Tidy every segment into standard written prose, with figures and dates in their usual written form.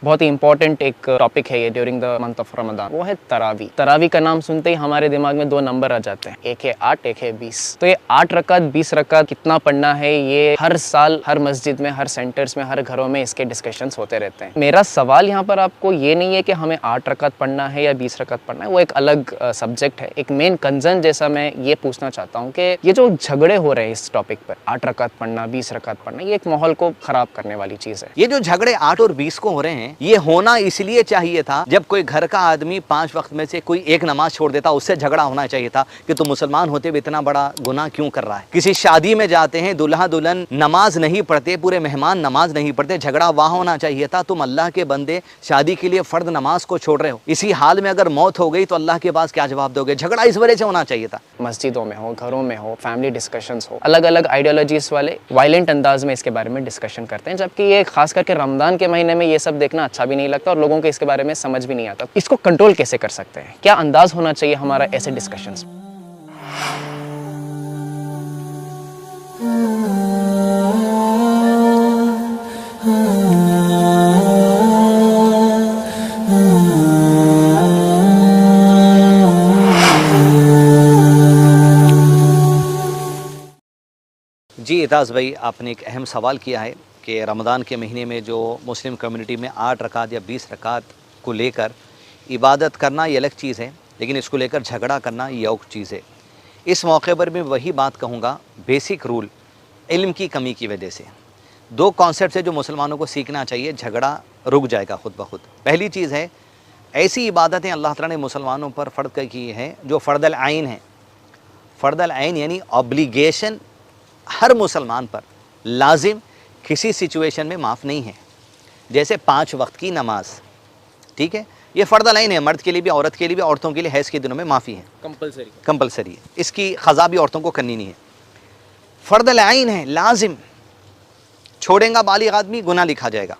بہت ہی امپورٹنٹ ایک ٹاپک ہے یہ ڈیورنگ دا منتھ آف رمضان، وہ ہے تراوی۔ تراوی کا نام سنتے ہی ہمارے دماغ میں 2 نمبر آ جاتے ہیں، ایک ہے 8، ایک ہے 20۔ تو یہ 8 رکعت 20 رکعت کتنا پڑھنا ہے، یہ ہر سال ہر مسجد میں، ہر سینٹرز میں، ہر گھروں میں اس کے ڈسکشنز ہوتے رہتے ہیں۔ میرا سوال یہاں پر آپ کو یہ نہیں ہے کہ ہمیں 8 رکعت پڑھنا ہے یا 20 رکعت پڑھنا ہے، وہ ایک الگ سبجیکٹ ہے۔ ایک مین کنسرن جیسا میں یہ پوچھنا چاہتا ہوں کہ یہ جو جھگڑے ہو رہے ہیں اس ٹاپک پر، 8 رکعت پڑھنا، 20 رکعت پڑھنا، یہ ایک ماحول کو خراب کرنے والی چیز ہے۔ یہ جو جھگڑے 8 اور 20 کو ہو رہے ہیں، یہ ہونا اس لیے چاہیے تھا جب کوئی گھر کا آدمی 5 وقت میں سے کوئی ایک نماز چھوڑ دیتا، اس سے جھگڑا ہونا چاہیے تھا کہ تم مسلمان ہوتے ہوئے اتنا بڑا گناہ کیوں کر رہا ہے۔ کسی شادی میں جاتے ہیں، دلہا دلہن نماز نہیں پڑھتے، پورے مہمان نماز نہیں پڑھتے، جھگڑا وہاں ہونا چاہیے تھا تم اللہ کے بندے شادی کے لیے فرض نماز کو چھوڑ رہے ہو، اسی حال میں اگر موت ہو گئی تو اللہ کے پاس کیا جواب دو گے؟ جھگڑا اس وجہ سے ہونا چاہیے تھا۔ مسجدوں میں ہو، گھروں میں ہو، فیملی ڈسکشنز ہو، الگ الگ آئیڈیالوجیز والے وائلنٹ انداز میں اس کے بارے میں ڈسکشن کرتے ہیں، جبکہ یہ خاص کر کے رمضان کے مہینے میں یہ سب دیکھنا اچھا بھی نہیں لگتا اور لوگوں کو اس کے بارے میں سمجھ بھی نہیں آتا۔ اس کو کنٹرول کیسے کر سکتے ہیں؟ کیا انداز ہونا چاہیے ہمارا ایسے ڈسکشنز میں؟ جی اعتاز بھائی، آپ نے ایک اہم سوال کیا ہے کہ رمضان کے مہینے میں جو مسلم کمیونٹی میں 8 رکعت یا 20 رکعت کو لے کر عبادت کرنا یہ الگ چیز ہے، لیکن اس کو لے کر جھگڑا کرنا یہ اور چیز ہے۔ اس موقع پر میں وہی بات کہوں گا، بیسک رول علم کی کمی کی وجہ سے 2 کانسیپٹس ہے جو مسلمانوں کو سیکھنا چاہیے، جھگڑا رک جائے گا خود بخود۔ پہلی چیز ہے، ایسی عبادتیں اللہ تعالیٰ نے مسلمانوں پر فرض کی ہیں جو فرض العین ہیں۔ فرض العین یعنی اوبلیگیشن ہر مسلمان پر لازم، کسی سچویشن میں معاف نہیں ہے، جیسے 5 وقت کی نماز، ٹھیک ہے، یہ فرض العین ہے، مرد کے لیے بھی، عورت کے لیے بھی، عورتوں کے لیے حیض کے دنوں میں معافی ہے، کمپلسری ہے، اس کی قضا بھی عورتوں کو کرنی نہیں ہے، فرض العین ہے، لازم، چھوڑیں گا بالغ آدمی گناہ لکھا جائے گا۔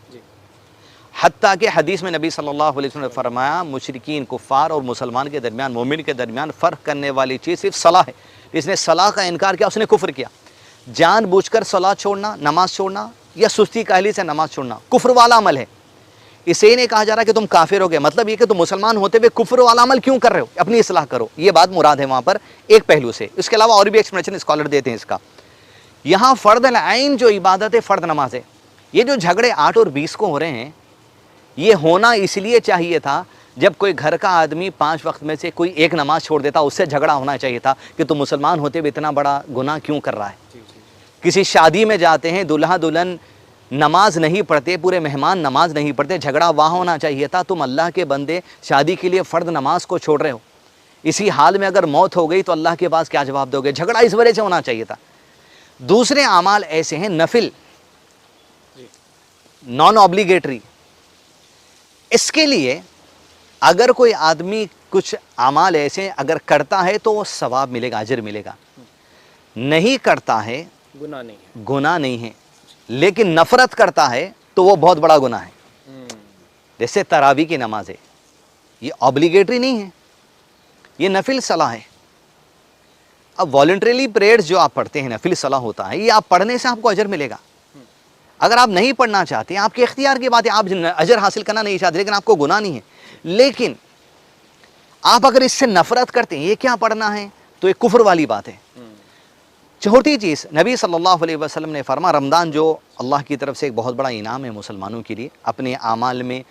حتیٰ کہ حدیث میں نبی صلی اللہ علیہ وسلم نے فرمایا مشرکین، کفار اور مسلمان کے درمیان، مومن کے درمیان فرق کرنے والی چیز صرف صلاح ہے، جس نے صلاح کا انکار کیا اس نے کفر کیا۔ جان بوجھ کر صلاۃ چھوڑنا، نماز چھوڑنا، یا سستی کاہلی سے نماز چھوڑنا کفر والا عمل ہے۔ اسے ہی نہیں کہا جا رہا کہ تم کافر ہو گئے، مطلب یہ کہ تم مسلمان ہوتے ہوئے کفر والا عمل کیوں کر رہے ہو، اپنی اصلاح کرو، یہ بات مراد ہے وہاں پر ایک پہلو سے۔ اس کے علاوہ اور بھی ایکسپلینیشن اسکالر دیتے ہیں اس کا۔ یہاں فرض العین جو عبادت ہے، فرض نماز ہے، یہ جو جھگڑے 8 اور 20 کو ہو رہے ہیں، یہ ہونا اس لیے چاہیے تھا جب کوئی گھر کا آدمی 5 وقت میں سے کوئی ایک نماز چھوڑ دیتا، اس سے جھگڑا ہونا چاہیے تھا کہ تم مسلمان ہوتے ہوئے اتنا بڑا گناہ کیوں کر رہا ہے۔ کسی شادی میں جاتے ہیں، دلہا دلہن نماز نہیں پڑھتے، پورے مہمان نماز نہیں پڑھتے، جھگڑا وہاں ہونا چاہیے تھا تم اللہ کے بندے شادی کے لیے فرض نماز کو چھوڑ رہے ہو، اسی حال میں اگر موت ہو گئی تو اللہ کے پاس کیا جواب دو گے؟ جھگڑا اس وجہ سے ہونا چاہیے تھا۔ دوسرے اعمال ایسے ہیں نفل، نان اوبلیگیٹری، اس کے لیے اگر کوئی آدمی کچھ اعمال ایسے اگر کرتا ہے تو وہ ثواب ملے گا، اجر ملے گا، نہیں کرتا ہے گناہ نہیں ہے، لیکن نفرت کرتا ہے تو وہ بہت بڑا گناہ ہے۔ جیسے تراویح کی نماز ہے، یہ اوبلیگیٹری نہیں ہے، یہ نفل صلاح ہے۔ اب والنٹریلی پریئرز جو آپ پڑھتے ہیں، نفل صلاح ہوتا ہے، یہ آپ پڑھنے سے آپ کو اجر ملے گا۔ اگر آپ نہیں پڑھنا چاہتے ہیں، آپ کے اختیار کی بات ہے، آپ اجر حاصل کرنا نہیں چاہتے لیکن آپ کو گناہ نہیں ہے، لیکن آپ اگر اس سے نفرت کرتے ہیں، یہ کیا پڑھنا ہے، تو یہ کفر والی بات ہے۔ چوتھی چیز، نبی صلی اللہ علیہ وسلم نے فرمایا رمضان جو اللہ کی طرف سے ایک بہت بڑا انعام ہے مسلمانوں کے لیے، اپنے اعمال میں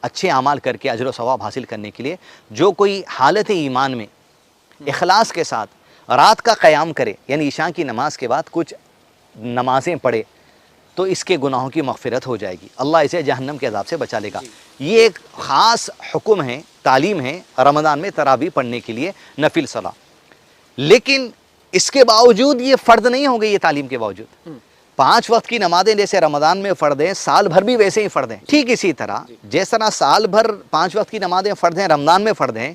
اچھے اعمال کر کے اجر و ثواب حاصل کرنے کے لیے، جو کوئی حالت ایمان میں اخلاص کے ساتھ رات کا قیام کرے، یعنی عشاء کی نماز کے بعد کچھ نمازیں پڑھے، تو اس کے گناہوں کی مغفرت ہو جائے گی، اللہ اسے جہنم کے عذاب سے بچا لے گا۔ یہ ایک خاص حکم ہے، تعلیم ہے رمضان میں تراویح پڑھنے کے لیے، نفل صلاح۔ لیکن اس کے باوجود یہ فرض نہیں ہو گئی، یہ تعلیم کے باوجود 5 وقت کی نمازیں جیسے رمضان میں فرض ہیں، سال بھر بھی ویسے ہی فرض ہیں۔ ٹھیک اسی طرح جس طرح سال بھر 5 وقت کی نمازیں فرض ہیں، رمضان میں فرض ہیں،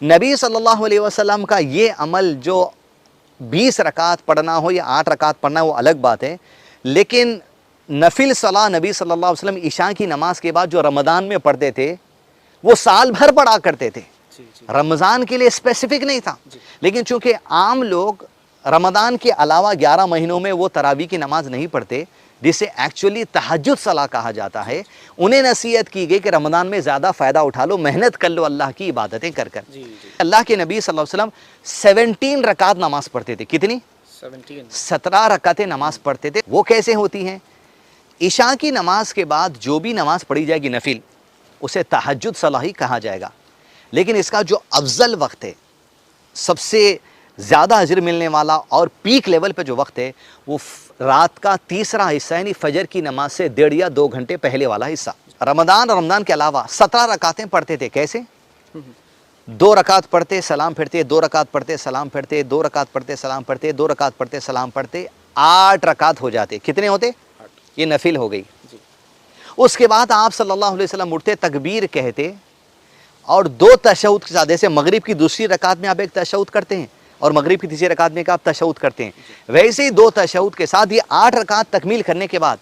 نبی صلی اللہ علیہ وسلم کا یہ عمل جو 20 رکعت پڑھنا ہو یا 8 رکعت پڑھنا ہو وہ الگ بات ہے، لیکن نفل صلاح نبی صلی اللہ علیہ وسلم عشاء کی نماز کے بعد جو رمضان میں پڑھتے تھے وہ سال بھر پڑھا کرتے تھے، رمضان کے لیے اسپیسیفک نہیں تھا۔ لیکن چونکہ عام لوگ رمضان کے علاوہ 11 مہینوں میں وہ تراویح کی نماز نہیں پڑھتے، جسے ایکچولی تہجد صلاح کہا جاتا ہے، انہیں نصیحت کی گئی کہ رمضان میں زیادہ فائدہ اٹھا لو، محنت کر لو اللہ کی عبادتیں کر کر۔ اللہ کے نبی صلی اللہ علیہ وسلم 17 رکعت نماز پڑھتے تھے۔ کتنی؟ 17 رکعتیں نماز پڑھتے تھے۔ وہ کیسے ہوتی ہیں؟ عشاء کی نماز کے بعد جو بھی نماز پڑھی جائے گی نفل، اسے تہجد صلاح ہی کہا جائے گا، لیکن اس کا جو افضل وقت ہے، سب سے زیادہ اجر ملنے والا اور پیک لیول پہ جو وقت ہے، وہ رات کا تیسرا حصہ، یعنی فجر کی نماز سے 1.5 یا 2 گھنٹے پہلے والا حصہ۔ رمضان کے علاوہ 17 رکعتیں پڑھتے تھے۔ کیسے؟ 2 رکعت پڑھتے سلام پھرتے، 2 رکعت پڑھتے سلام پھرتے، 2 رکعت پڑھتے سلام پھرتے، 2 رکعت پڑھتے سلام پڑھتے، 8 رکعت ہو جاتے۔ کتنے ہوتے؟ یہ نفل ہو گئی۔ اس کے بعد آپ صلی اللہ علیہ وسلم اٹھتے، تکبیر کہتے اور 2 تشہد کے ساتھ، جیسے مغرب کی دوسری رکعت میں آپ ایک تشہد کرتے ہیں اور مغرب کی تیسری رکعت میں آپ تشہد کرتے ہیں، ویسے ہی 2 تشہد کے ساتھ یہ 8 رکعت تکمیل کرنے کے بعد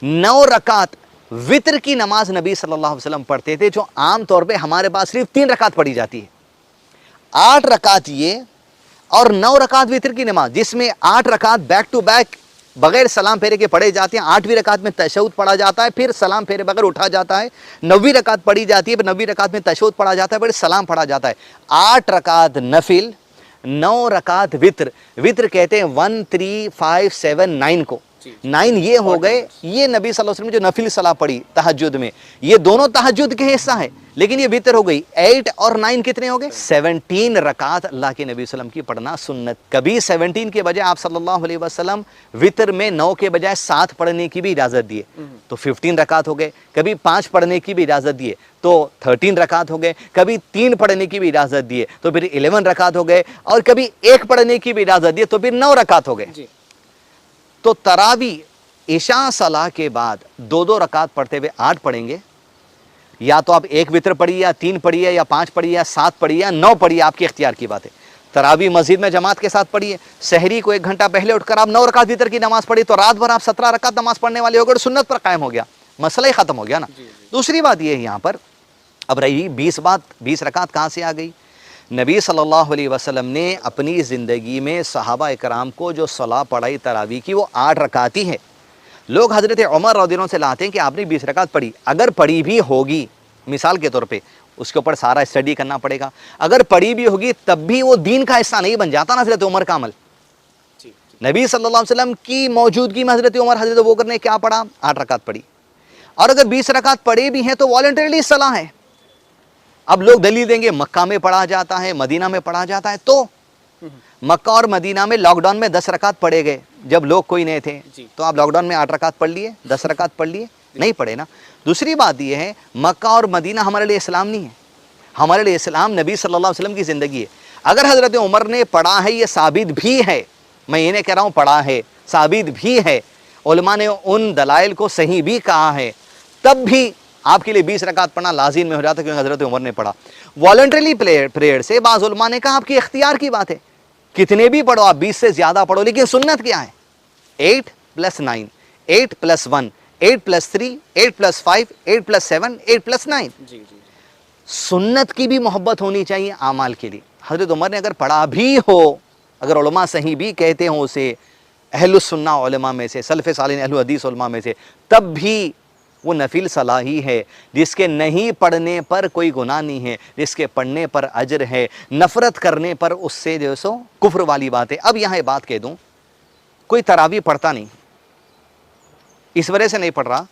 9 رکعت وتر کی نماز نبی صلی اللہ علیہ وسلم پڑھتے تھے، جو عام طور پہ ہمارے پاس صرف 3 رکعت پڑھی جاتی ہے۔ 8 رکعت یہ اور 9 رکعت وتر کی نماز، جس میں 8 رکعت بیک ٹو بیک بغیر سلام پھیرے کے پڑھے جاتے ہیں۔ 8ویں رکعت میں تشہد پڑھا جاتا ہے، پھر سلام پھیرے بغیر اٹھا جاتا ہے۔ 9ویں رکعت پڑھی جاتی ہے، پھر 9ویں رکعت میں تشہد پڑھا جاتا ہے، پھر سلام پڑھا جاتا ہے۔ 8 رکعت نفل، 9 رکعت وتر۔ وتر کہتے ہیں 1 3 5 7 9 کو۔ 9 یہ ہو گئے، یہ نبی صلی اللہ علیہ وسلم جو نفل صلاح پڑھی تہجد میں، یہ دونوں تہجد کے حصہ ہیں، لیکن یہ وتر ہو گئی۔ 8 اور 9 کتنے ہو گئے؟ 17 رکعت اللہ کے نبی صلی اللہ علیہ وسلم کی پڑھنا سنت۔ کبھی 17 کے بجائے آپ صلی اللہ علیہ وسلم وتر میں 9 کے بجائے 7 پڑھنے کی بھی اجازت دیے، تو 15 رکعت ہو گئے۔ کبھی 5 پڑھنے کی بھی اجازت دیے تو 13 رکعت ہو گئے۔ کبھی 3 پڑھنے کی بھی اجازت دیے تو پھر 11 رکعت ہو گئے، اور کبھی 1 پڑھنے کی بھی اجازت دیے تو پھر 9 رکعت ہو گئے۔ تو تراویح عشاء صلاح کے بعد 2 رکعت پڑھتے ہوئے 8 پڑھیں گے، یا تو آپ 1 وتر پڑھیے، یا 3 پڑھیے، یا 5 پڑھیے، یا 7 پڑھیے، یا 9 پڑھیے، آپ کے اختیار کی بات ہے۔ تراویح مسجد میں جماعت کے ساتھ پڑھیے، سحری کو 1 گھنٹہ پہلے اٹھ کر آپ 9 رکعت وتر کی نماز پڑھی، تو رات بھر آپ 17 رکعت نماز پڑھنے والے ہو گئے، سنت پر قائم ہو گیا، مسئلہ ہی ختم ہو گیا نا۔ دوسری بات یہ ہے یہاں پر، اب رہی 20 رکعت کہاں سے آ گئی؟ نبی صلی اللہ علیہ وسلم نے اپنی زندگی میں صحابہ اکرام کو جو صلاح پڑھائی تراویح کی، وہ 8 رکعت ہی ہے۔ لوگ حضرت عمر رضی اللہ عنہ سے لاتے ہیں کہ آپ نے 20 رکعت پڑھی، اگر پڑھی بھی ہوگی، مثال کے طور پہ اس کے اوپر سارا اسٹڈی کرنا پڑے گا، اگر پڑھی بھی ہوگی تب بھی وہ دین کا حصہ نہیں بن جاتا نا حضرت عمر کا عمل۔ نبی صلی اللہ علیہ وسلم کی موجودگی میں حضرت عمر حضرت ابوبکر نے کیا پڑھا؟ 8 رکعت پڑھی، اور اگر 20 رکعت پڑھی بھی ہیں تو والنٹریلی صلاح ہے۔ اب لوگ دلیل دیں گے مکہ میں پڑھا جاتا ہے، مدینہ میں پڑھا جاتا ہے، تو مکہ اور مدینہ میں لاک ڈاؤن میں 10 رکعت پڑھے گئے جب لوگ کوئی نہیں تھے، تو آپ لاک ڈاؤن میں 8 رکعت پڑھ لیے، 10 رکعت پڑھ لیے؟ نہیں پڑھے نا۔ دوسری بات یہ ہے، مکہ اور مدینہ ہمارے لیے اسلام نہیں ہے، ہمارے لیے اسلام نبی صلی اللہ علیہ وسلم کی زندگی ہے۔ اگر حضرت عمر نے پڑھا ہے، یہ ثابت بھی ہے، میں یہ نہیں کہہ رہا ہوں پڑھا ہے، ثابت بھی ہے، علماء نے ان دلائل کو صحیح بھی کہا ہے، تب بھی آپ کے لیے 20 رکعت پڑھنا لازم میں ہو جاتا ہے، کیونکہ حضرت عمر نے پڑھا۔ والنٹریلی پریئر سے بعض علماء نے کہا آپ کی اختیار کی بات ہے، کتنے بھی پڑھو آپ، 20 سے زیادہ پڑھو، لیکن سنت کیا ہے؟ 8 + 9، 8 + 1، 8 + 3، 8 + 5، 8 + 7، 8 + 9۔ سنت کی بھی محبت ہونی چاہیے اعمال کے لیے۔ حضرت عمر نے اگر پڑھا بھی ہو، اگر علماء صحیح بھی کہتے ہوں اسے، اہل السنہ علماء میں سے، سلف صالحین اہل حدیث علماء میں سے، تب بھی وہ نفل صلاح ہی ہے، جس کے نہیں پڑھنے پر کوئی گناہ نہیں ہے، جس کے پڑھنے پر اجر ہے، نفرت کرنے پر اس سے جو سو کفر والی بات ہے۔ اب یہاں یہ بات کہہ دوں، کوئی تراویح پڑھتا نہیں، اس وجہ سے نہیں پڑھ رہا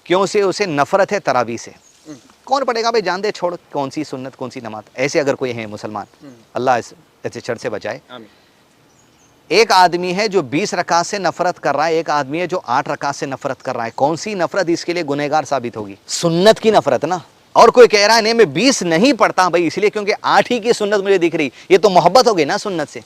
کیوں سے اسے نفرت ہے تراویح سے۔ کون پڑھے گا بھائی؟ جان دے، چھوڑ، کون سی سنت کون سی نماز، ایسے اگر کوئی ہے مسلمان، اللہ ایسے شر سے بچائے۔ ایک آدمی ہے جو 20 رکعت سے نفرت کر رہا ہے، ایک آدمی ہے جو 8 رکعت سے نفرت کر رہا ہے، کون سی نفرت اس کے لیے گنہگار ثابت ہوگی؟ سنت کی نفرت نا۔ اور کوئی کہہ رہا ہے نہیں میں 20 نہیں پڑھتا بھائی اس لیے کیونکہ 8 ہی کی سنت مجھے دکھ رہی، یہ تو محبت ہوگی نا سنت سے۔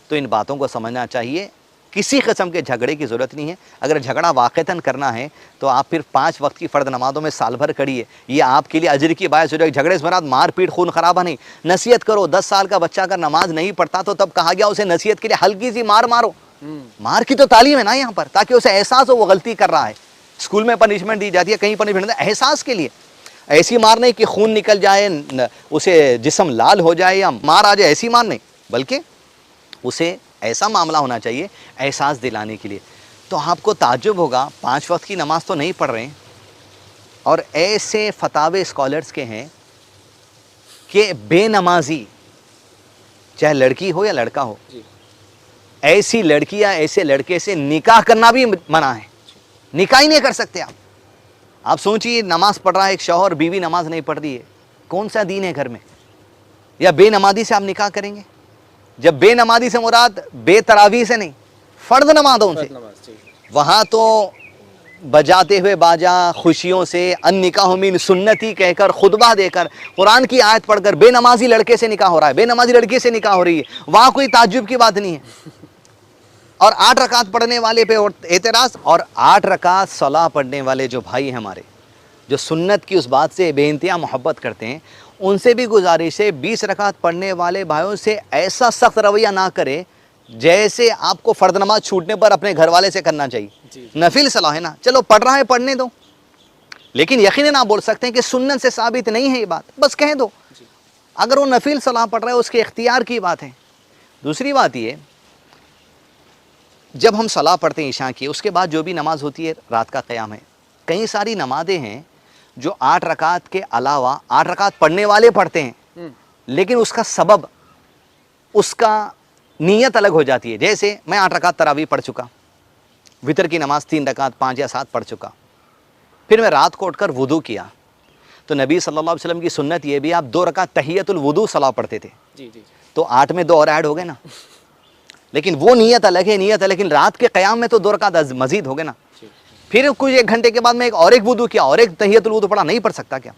تو ان باتوں کو سمجھنا چاہیے، کسی قسم کے جھگڑے کی ضرورت نہیں ہے۔ اگر جھگڑا واقعتاً کرنا ہے تو آپ پھر 5 وقت کی فرض نمازوں میں سال بھر کریے، یہ آپ کے لیے اجر کی باعث ہو جائے۔ جھگڑے سے مراد مار پیٹ خون خرابہ نہیں، نصیحت کرو۔ 10 سال کا بچہ اگر نماز نہیں پڑھتا تو تب کہا گیا اسے نصیحت کے لیے ہلکی سی مار مارو۔ مار کی تو تعلیم ہے نا یہاں پر، تاکہ اسے احساس ہو وہ غلطی کر رہا ہے۔ اسکول میں پنشمنٹ دی جاتی ہے، کہیں پنشمنٹ احساس کے لیے، ایسی مار نہیں کہ خون نکل جائے، اسے جسم لال ہو جائے یا مار آ جائے، ایسی مار نہیں، بلکہ اسے ایسا معاملہ ہونا چاہیے احساس دلانے کے لیے۔ تو آپ کو تعجب ہوگا 5 وقت کی نماز تو نہیں پڑھ رہے ہیں، اور ایسے فتاوے اسکالرس کے ہیں کہ بے نمازی چاہے لڑکی ہو یا لڑکا ہو، ایسی لڑکی یا ایسے لڑکے سے نکاح کرنا بھی منع ہے، نکاح ہی نہیں کر سکتے آپ سوچئے نماز پڑھ رہا ہے ایک شوہر، بیوی نماز نہیں پڑھ رہی ہے، کون سا دین ہے گھر میں؟ یا بے نمازی سے آپ نکاح کریں گے؟ جب بے نمازی سے مراد بے تراویح سے نہیں، فرض نمازوں سے، وہاں تو بجاتے ہوئے باجا خوشیوں سے ان نکاح من سنتی کہہ کر خطبہ دے کر قرآن کی آیت پڑھ کر بے نمازی لڑکے سے نکاح ہو رہا ہے، بے نمازی لڑکی سے نکاح ہو رہی ہے، وہاں کوئی تعجب کی بات نہیں ہے۔ اور 8 رکعت پڑھنے والے پہ اعتراض، اور 8 رکعت صلاح پڑھنے والے جو بھائی ہیں ہمارے، جو سنت کی اس بات سے بے انتہا محبت کرتے ہیں، ان سے بھی گزارش ہے 20 رکعت پڑھنے والے بھائیوں سے ایسا سخت رویہ نہ کرے جیسے آپ کو فرض نماز چھوٹنے پر اپنے گھر والے سے کرنا چاہیے۔ نفل صلاح ہے نا، چلو پڑھ رہا ہے پڑھنے دو، لیکن یقیناً آپ بول سکتے ہیں کہ سنت سے ثابت نہیں ہے یہ بات، بس کہہ دو۔ اگر وہ نفل صلاح پڑھ رہا ہے اس کے اختیار کی بات ہے۔ دوسری بات یہ، جب ہم صلاح پڑھتے ہیں عشاء کی، اس کے بعد جو بھی نماز ہوتی ہے رات کا قیام ہے، کئی ساری نمازیں ہیں جو 8 رکعت کے علاوہ 8 رکعت پڑھنے والے پڑھتے ہیں، لیکن اس کا سبب، اس کا نیت الگ ہو جاتی ہے۔ جیسے میں 8 رکعت تراویح پڑھ چکا، وتر کی نماز 3 رکعت 5 یا 7 پڑھ چکا، پھر میں رات کو اٹھ کر وضو کیا، تو نبی صلی اللہ علیہ وسلم کی سنت یہ بھی، آپ 2 رکعت تحیۃ الوضو صلاح پڑھتے تھے، تو 8 میں 2 اور ایڈ ہو گئے نا، لیکن وہ نیت الگ ہے، نیت ہے، لیکن رات کے قیام میں تو 2 رکعت مزید ہو گئے نا۔ پھر کچھ 1 گھنٹے کے بعد میں ایک وضو کیا اور ایک تحیۃ الوضو پڑھا، نہیں پڑھ سکتا کیا؟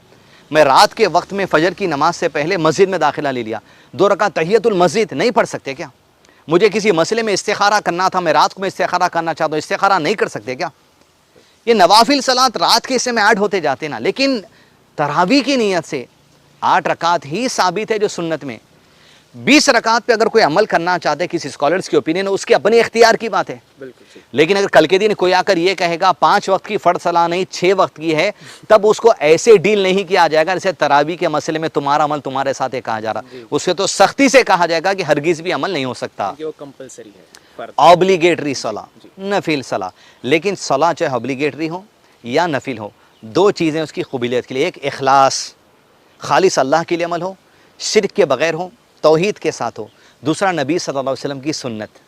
میں رات کے وقت میں فجر کی نماز سے پہلے مسجد میں داخلہ لے لیا، 2 رکعت تحیۃ المسجد نہیں پڑھ سکتے کیا؟ مجھے کسی مسئلے میں استخارہ کرنا تھا، میں رات کو میں استخارہ کرنا چاہتا ہوں، استخارہ نہیں کر سکتے کیا؟ یہ نوافل صلاۃ رات کے حصے میں ایڈ ہوتے جاتے نا، لیکن تراویح کی نیت سے 8 رکعت ہی ثابت ہے جو سنت میں۔ 20 رکعت پہ اگر کوئی عمل کرنا چاہتے کسی اسکالرس کی اوپینین، اس کے اپنے اختیار کی بات ہے، لیکن اگر کل کے دن کوئی آ کر یہ کہے گا 5 وقت کی فرض صلاح نہیں 6 وقت کی ہے، تب اس کو ایسے ڈیل نہیں کیا جائے گا جیسے تراویح کے مسئلے میں تمہارا عمل تمہارے ساتھ ہے کہا جا رہا، اس سے تو سختی سے کہا جائے گا کہ ہرگز بھی عمل نہیں ہو سکتا۔ اوبلیگیٹری صلاح، نفل صلاح، لیکن صلاح چاہے اوبلیگیٹری ہو یا نفل ہو، 2 چیزیں اس کی قبولیت کے لیے، ایک اخلاص، خالص اللہ کے لیے عمل ہو، شرک کے بغیر ہو، توحید کے ساتھ ہو، دوسرا نبی صلی اللہ علیہ وسلم کی سنت۔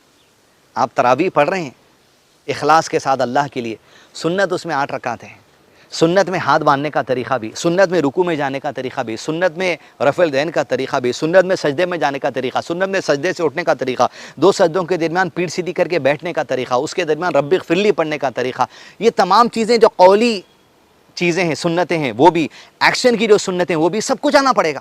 آپ تراویح پڑھ رہے ہیں اخلاص کے ساتھ اللہ کے لیے، سنت اس میں 8 رکعت ہیں، سنت میں ہاتھ باندھنے کا طریقہ بھی، سنت میں رکوع میں جانے کا طریقہ بھی، سنت میں رفع الدین کا طریقہ بھی، سنت میں سجدے میں جانے کا طریقہ، سنت میں سجدے سے اٹھنے کا طریقہ، 2 سجدوں کے درمیان پیٹھ سیدھی کر کے بیٹھنے کا طریقہ، اس کے درمیان رب اغفر لی پڑھنے کا طریقہ، یہ تمام چیزیں جو قولی چیزیں ہیں، سنتیں ہیں، وہ بھی، ایکشن کی جو سنتیں وہ بھی، سب کچھ آنا پڑے گا۔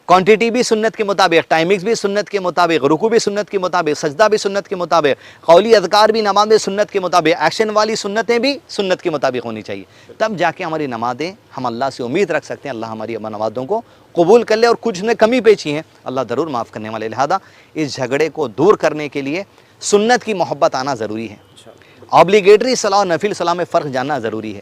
کوانٹیٹی بھی سنت کے مطابق، ٹائمنگز بھی سنت کے مطابق، رکوع بھی سنت کے مطابق، سجدہ بھی سنت کے مطابق، قولی اذکار بھی نماز میں سنت کے مطابق، ایکشن والی سنتیں بھی سنت کے مطابق ہونی چاہیے، تب جا کے ہماری نمازیں، ہم اللہ سے امید رکھ سکتے ہیں اللہ ہماری نمازوں کو قبول کر لے، اور کچھ نے کمی پیچی ہیں اللہ ضرور معاف کرنے والے۔ لہذا اس جھگڑے کو دور کرنے کے لیے سنت کی محبت آنا ضروری ہے، اوبلیگیٹری صلاح اور نفل صلاح میں فرق جاننا ضروری ہے،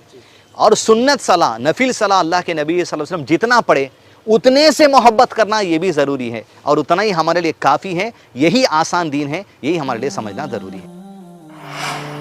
اور سنت صلاح، نفل صلاح اللہ کے نبی صلی اللہ علیہ وسلم جتنا پڑھے اتنے سے محبت کرنا یہ بھی ضروری ہے، اور اتنا ہی ہمارے لیے کافی ہے، یہی آسان دین ہے، یہی ہمارے لیے سمجھنا ضروری ہے۔